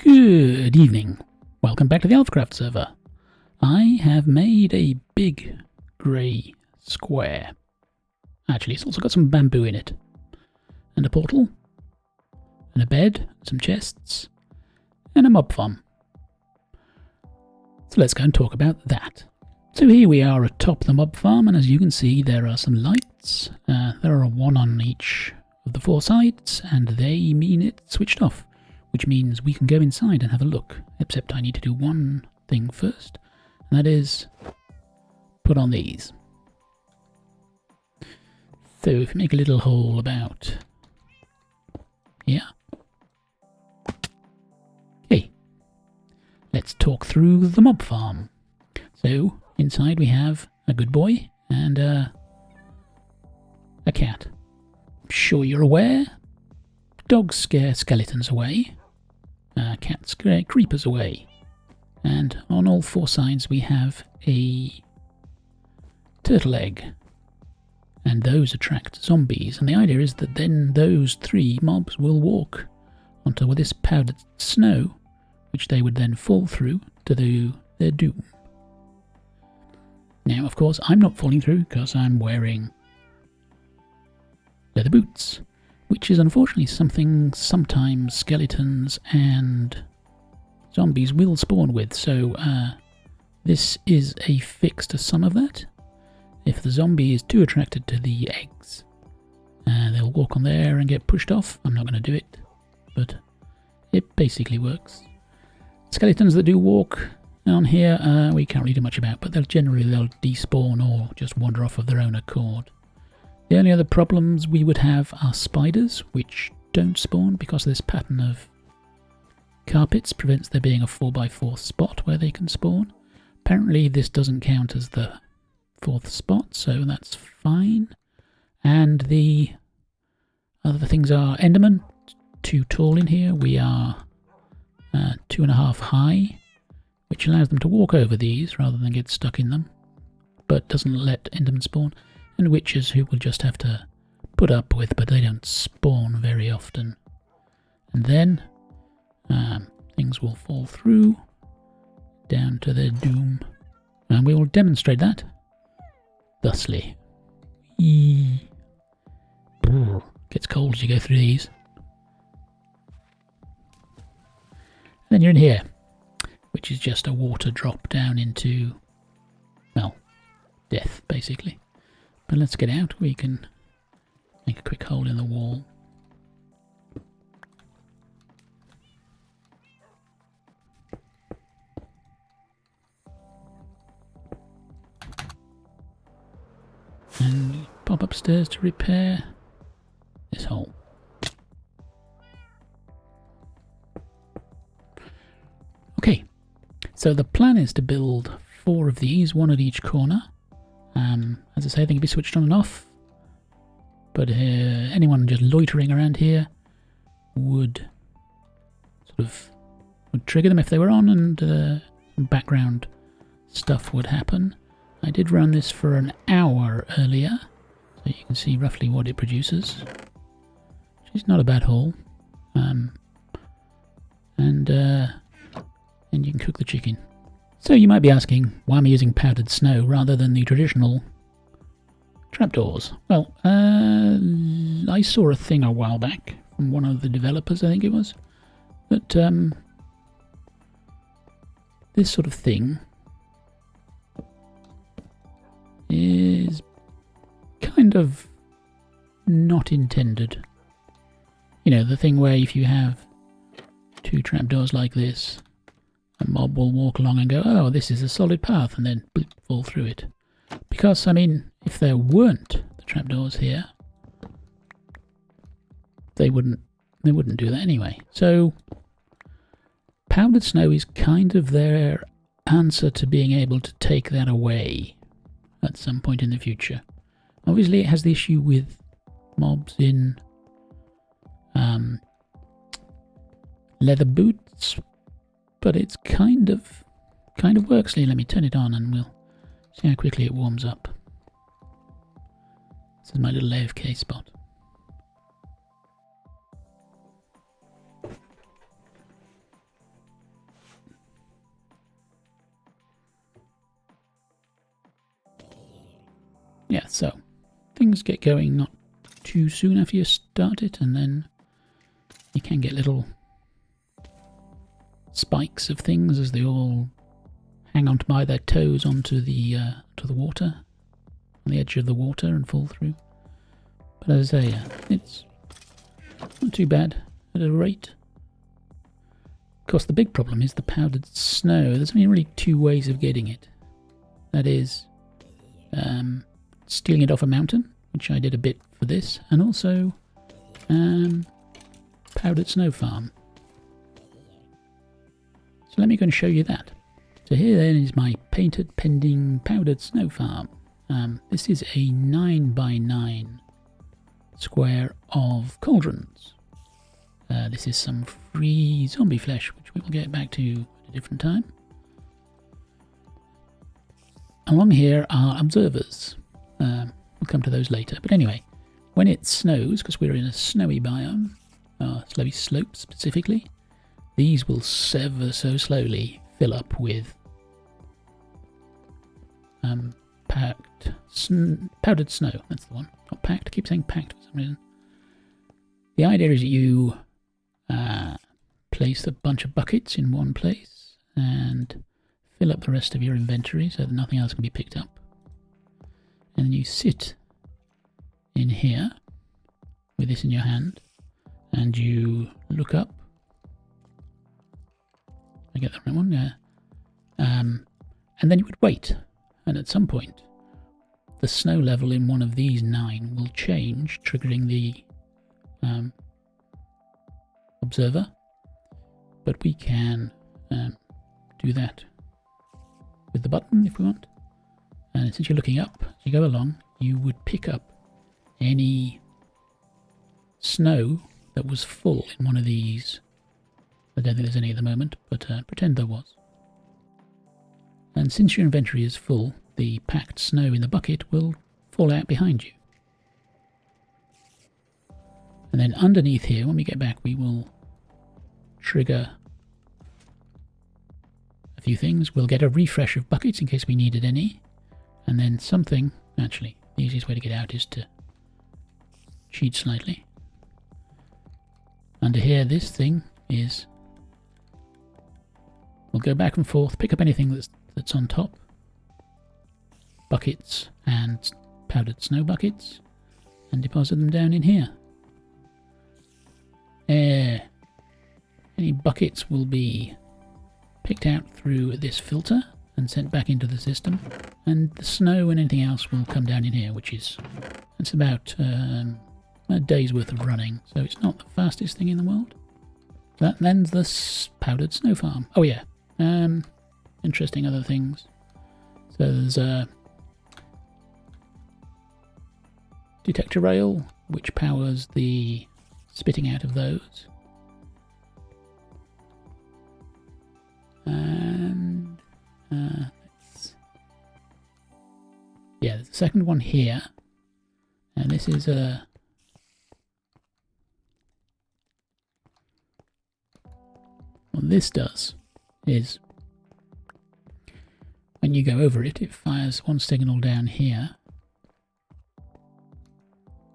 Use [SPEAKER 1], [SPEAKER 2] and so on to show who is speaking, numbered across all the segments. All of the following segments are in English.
[SPEAKER 1] Good evening. Welcome back to the AlphaCraft server. I have made a big grey square. Actually, it's also got some bamboo in it. And a portal. And a bed, some chests, and a mob farm. So let's go and talk about that. So here we are atop the mob farm, and as you can see there are some lights. There are one on each of the four sides, and they mean it's switched off. Which means we can go inside and have a look, except I need to do one thing first, and that is put on these. So if you make a little hole about here. Okay, let's talk through the mob farm. So inside we have a good boy and a cat. I'm sure you're aware, dogs scare skeletons away. Cats scare creepers away. And on all four sides we have a turtle egg. And those attract zombies. And the idea is that then those three mobs will walk onto this powdered snow, which they would then fall through to their doom. Now, of course, I'm not falling through because I'm wearing leather boots. Which is unfortunately something sometimes skeletons and zombies will spawn with, so this is a fix to some of that. If the zombie is too attracted to the eggs, they'll walk on there and get pushed off. I'm not going to do it, but it basically works. Skeletons that do walk on here, we can't really do much about, but they'll despawn or just wander off of their own accord. The only other problems we would have are spiders, which don't spawn because this pattern of carpets prevents there being a 4x4 spot where they can spawn. Apparently this doesn't count as the fourth spot, so that's fine. And the other things are Enderman, too tall in here. We are 2.5 high, which allows them to walk over these rather than get stuck in them, but doesn't let Enderman spawn. And witches who we'll just have to put up with, but they don't spawn very often. And then things will fall through down to their doom. And we will demonstrate that thusly. Gets cold as you go through these. And then you're in here, which is just a water drop down into, well, death, basically. But let's get out. We can make a quick hole in the wall. And pop upstairs to repair this hole. Okay, so the plan is to build 4 of these, one at each corner. As I say, they can be switched on and off, but anyone just loitering around here would trigger them if they were on, and some background stuff would happen. I did run this for an hour earlier, so you can see roughly what it produces, which is not a bad haul. And you can cook the chicken. So you might be asking, why am I using powdered snow rather than the traditional trapdoors? Well, I saw a thing a while back from one of the developers, I think it was, that this sort of thing is kind of not intended. You know, the thing where if you have 2 trapdoors like this, a mob will walk along and go, oh, this is a solid path, and then bloop, fall through it. Because, I mean, if there weren't the trapdoors here, they wouldn't do that anyway. So, powdered snow is kind of their answer to being able to take that away at some point in the future. Obviously, it has the issue with mobs in leather boots, but it's kind of works. Let me turn it on and we'll see how quickly it warms up. This is my little AFK spot. yeah, so things get going not too soon after you start it, and then you can get little spikes of things as they all hang on by their toes onto the water, on the edge of the water, and fall through. But as I say, it's not too bad at a rate. Of course, the big problem is the powdered snow. There's only really two ways of getting it. That is, stealing it off a mountain, which I did a bit for this, and also powdered snow farm. So let me go and show you that. So here then is my painted pending powdered snow farm. This is a 9x9 square of cauldrons. This is some free zombie flesh, which we will get back to at a different time. Along here are observers. We'll come to those later. But anyway, when it snows, because we're in a snowy biome, snowy slope specifically, these will ever so slowly fill up with powdered snow. That's the one. Not packed. I keep saying packed for some reason. The idea is that you place a bunch of buckets in one place and fill up the rest of your inventory so that nothing else can be picked up. And then you sit in here with this in your hand and you look up. I get the right one, yeah. And then you would wait, and at some point the snow level in one of these 9 will change, triggering the observer. But we can do that with the button if we want. And since you're looking up, as you go along, you would pick up any snow that was full in one of these. I don't think there's any at the moment, but pretend there was. And since your inventory is full, the packed snow in the bucket will fall out behind you. And then underneath here, when we get back, we will trigger a few things. We'll get a refresh of buckets in case we needed any. And then something, actually, the easiest way to get out is to cheat slightly. Under here, this thing is, we'll go back and forth, pick up anything that's on top. Buckets and powdered snow buckets, and deposit them down in here. Any buckets will be picked out through this filter and sent back into the system, and the snow and anything else will come down in here, which is, it's about a day's worth of running, so it's not the fastest thing in the world. That ends the powdered snow farm. Oh yeah, interesting other things. So there's a detector rail, which powers the spitting out of those. And yeah, there's a second one here, and this is a what this does is when you go over it, it fires one signal down here,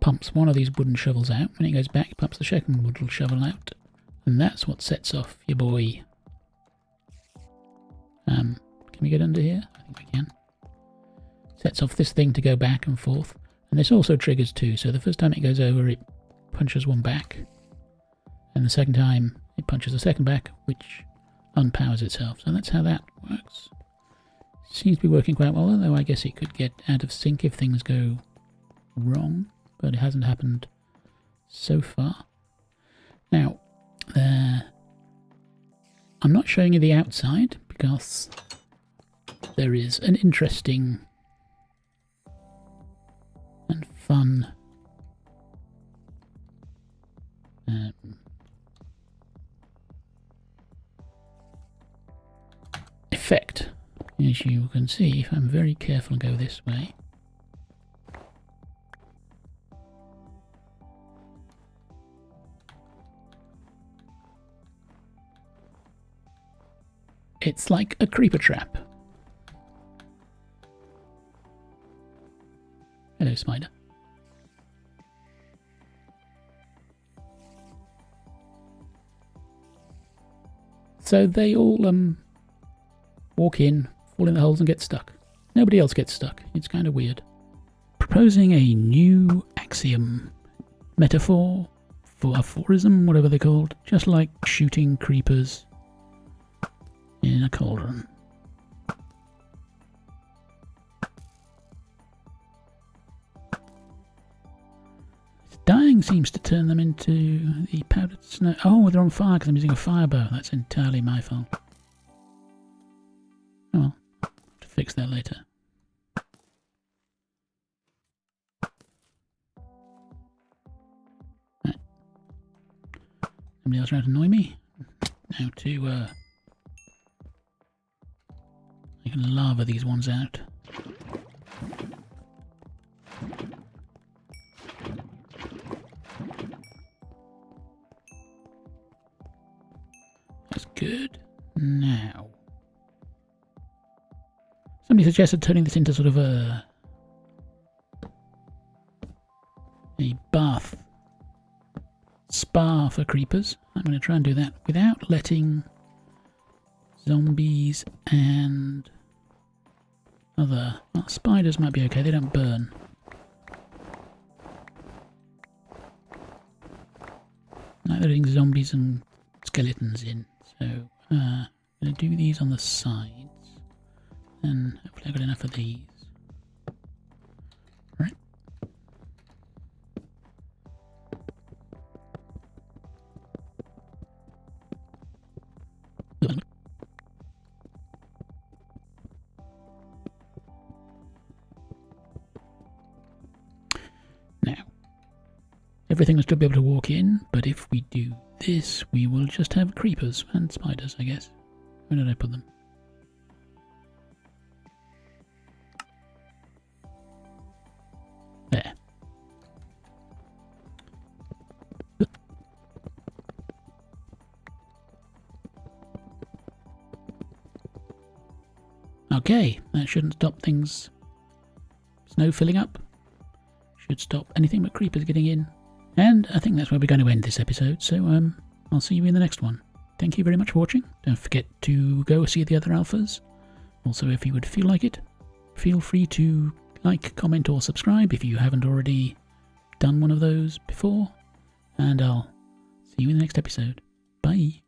[SPEAKER 1] pumps one of these wooden shovels out. When it goes back, it pumps the second wooden shovel out, and that's what sets off your boy. Can we get under here? I think we can. Sets off this thing to go back and forth, and this also triggers two. So the first time it goes over, it punches one back, and the second time it punches a second back, which unpowers itself. So that's how that works. Seems to be working quite well, although I guess it could get out of sync if things go wrong, but it hasn't happened so far. Now, I'm not showing you the outside because there is an interesting and fun effect. As you can see, if I'm very careful and go this way, it's like a creeper trap. Hello, spider. So they all walk in, fall in the holes and get stuck. Nobody else gets stuck. It's kind of weird. Proposing a new axiom, metaphor, for aphorism, whatever they're called, just like shooting creepers in a cauldron. Dying seems to turn them into the powdered snow. Oh, they're on fire because I'm using a fire bow. That's entirely my fault. Oh well, I'll have to fix that later. Right. Somebody else trying to annoy me? Now to I can lava these ones out. That's good. Now, somebody suggested turning this into sort of a bath spa for creepers. I'm going to try and do that without letting zombies and other... Well, spiders might be okay, they don't burn. Like they're letting zombies and skeletons in. So, I'm going to do these on the sides. And hopefully I've got enough of these. Right. Now, everything will still be able to walk in, but if we do this, we will just have creepers and spiders, I guess. Where did I put them? There. Okay, that shouldn't stop things. Snow filling up. Should stop anything but creepers getting in. And I think that's where we're going to end this episode, so I'll see you in the next one. Thank you very much for watching. Don't forget to go see the other alphas. Also, if you would feel like it, feel free to like, comment or subscribe if you haven't already done one of those before. And I'll see you in the next episode. Bye.